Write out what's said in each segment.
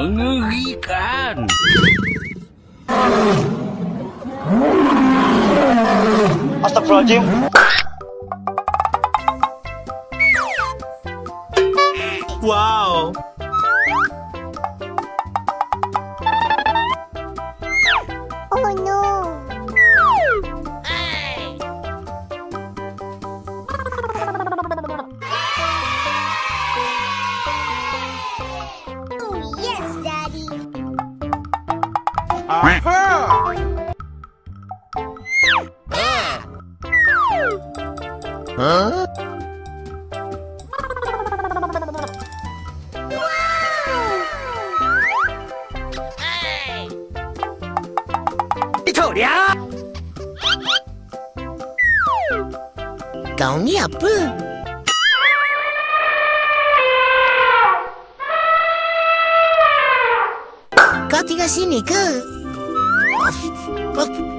Mengerikan. Astagfirullahaladzim. Wow. Oh no. Oh yes, Daddy. Huh? Kau ni apa? Kau tinggal sini ke?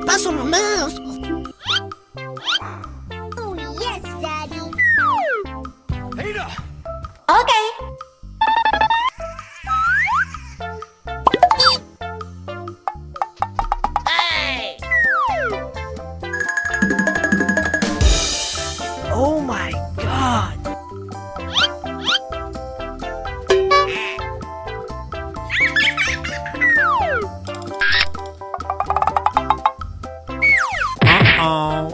Pasal mouse. Oh yes, Daddy. Okay. Oh my god. Uh-oh.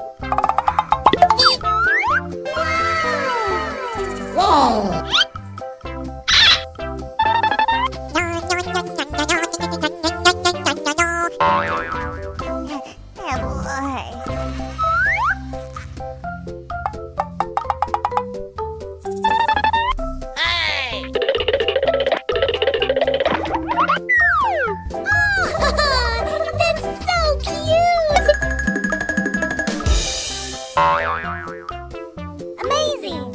That's so cute. Amazing.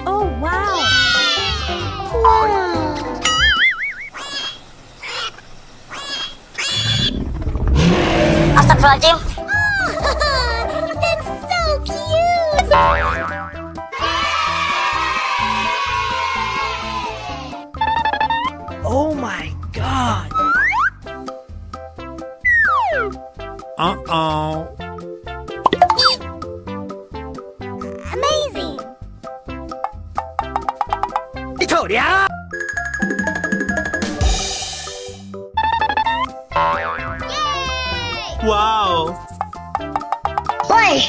Oh wow. Wow. Astagfirullahaladzim. That's so cute. Oh my god. Uh-oh. Amazing. Wow. Boy.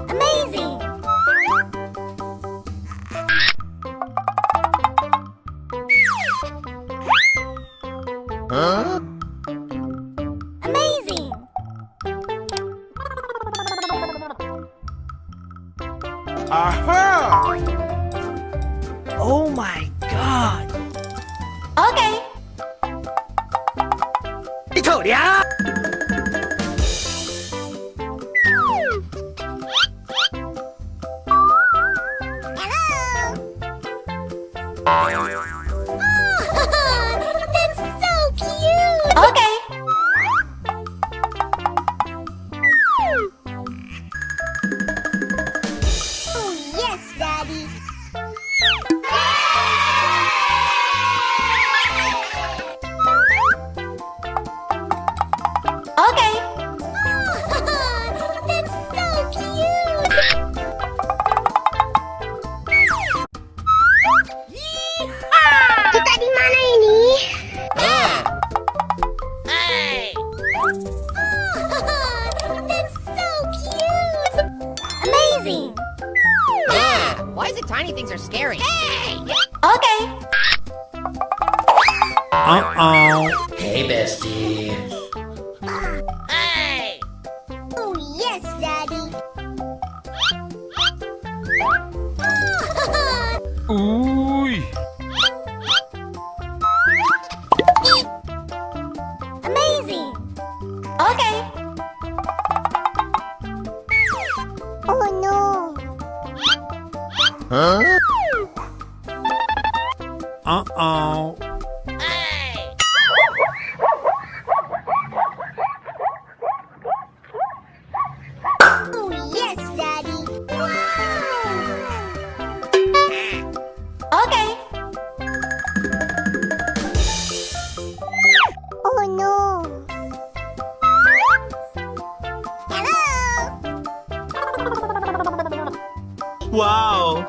Amazing. Huh? Amazing. Oh my god. Okay. That's so cute. Okay. Oh yes, Daddy. Okay. That's so cute. Kita di mana ini? That's so cute. Amazing. Why is it tiny things are scary? Okay. Uh-oh. Hey, bestie. Oh yes, Daddy. Uy. Amazing. Okay. Oh no. Huh? Uh-oh. Wow.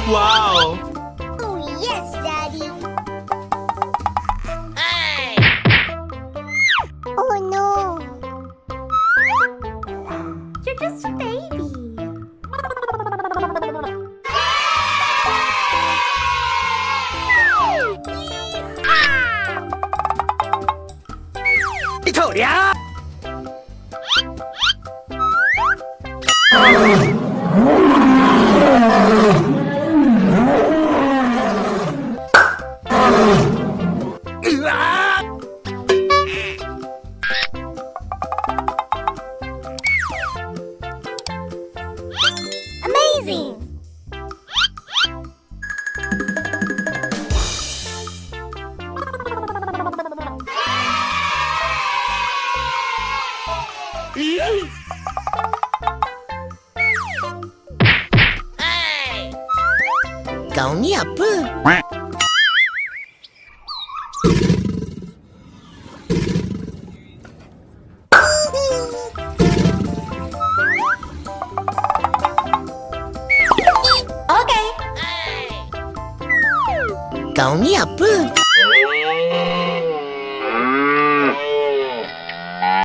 Wow. Oh, yes, Daddy. Oh, no. You're just a baby. Amazing. Cậu ni apa? Okay. Cậu ni apa?